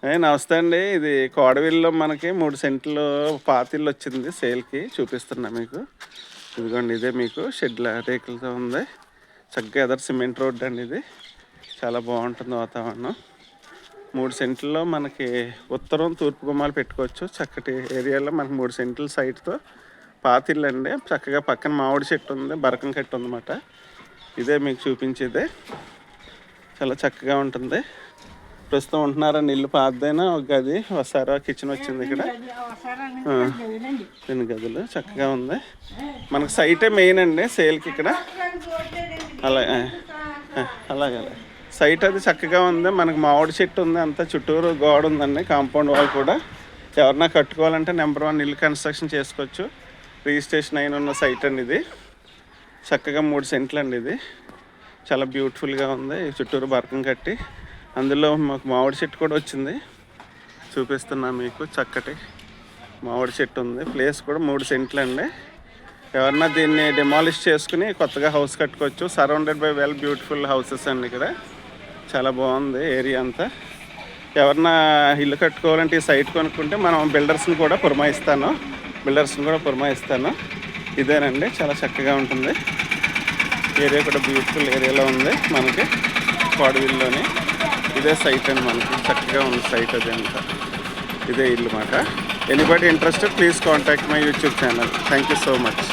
నమస్తే అండి. ఇది కోడవీల్లో మనకి 3 సెంట్లు పాత ఇల్లు వచ్చింది సేల్కి. చూపిస్తున్నా మీకు. ఇదిగోండి, ఇదే మీకు షెడ్ల రేకులతో ఉంది. చక్కగా ఎదర్ సిమెంట్ రోడ్ అండి. ఇది చాలా బాగుంటుంది వాతావరణం. 3 సెంట్లలో మనకి ఉత్తరం తూర్పు గుమ్మాలు పెట్టుకోవచ్చు. చక్కటి ఏరియాలో మనకి 3 సెంట్ల సైట్తో పాత ఇల్లు అండి. చక్కగా పక్కన మామిడి చెట్టు ఉంది, బరకం కట్టు ఉందన్నమాట. ఇదే మీకు చూపించేదే. చాలా చక్కగా ఉంటుంది. ప్రస్తుతం ఉంటున్నారండి. ఇల్లు పాతదైనా ఒక గది, ఒకసారి కిచెన్ వచ్చింది. ఇక్కడ 2 గదులు చక్కగా ఉంది. మనకు సైటే మెయిన్ అండి సేల్కి ఇక్కడ. అలాగే సైట్ అది చక్కగా ఉంది. మనకు మామిడి చెట్టు ఉంది, అంతా చుట్టూరు గోడ ఉందండి, కాంపౌండ్ వాల్ కూడా. ఎవరన్నా కట్టుకోవాలంటే నెంబర్ 1 ఇల్లు కన్స్ట్రక్షన్ చేసుకోవచ్చు. రిజిస్ట్రేషన్ అయిన ఉన్న సైట్ అండి ఇది. చక్కగా 3 సెంట్లు అండి. ఇది చాలా బ్యూటిఫుల్గా ఉంది. చుట్టూరు బరకం కట్టి అందులో మాకు మామిడి చెట్టు కూడా వచ్చింది. చూపిస్తున్నా మీకు. చక్కటి మామిడి చెట్టు ఉంది. ప్లేస్ కూడా 3 సెంట్లు అండి. ఎవరన్నా దీన్ని డిమాలిష్ చేసుకుని కొత్తగా హౌస్ కట్టుకోవచ్చు. Surrounded by well beautiful houses అండి. ఇక్కడ చాలా బాగుంది ఏరియా అంతా. ఎవరన్నా ఇల్లు కట్టుకోవాలంటే ఈ సైట్ కొనుక్కుంటే మనం బిల్డర్స్ని కూడా పురమాయిస్తాను. ఇదేనండి, చాలా చక్కగా ఉంటుంది. ఏరియా కూడా బ్యూటిఫుల్ ఏరియాలో ఉంది మనకి కోడవీల్లోని. ఇదే సైట్ అండి. మనకి చక్కగా ఉంది సైట్. అది అంతా ఇదే ఇల్లు మాట. Anybody interested please contact my YouTube channel. Thank you so much.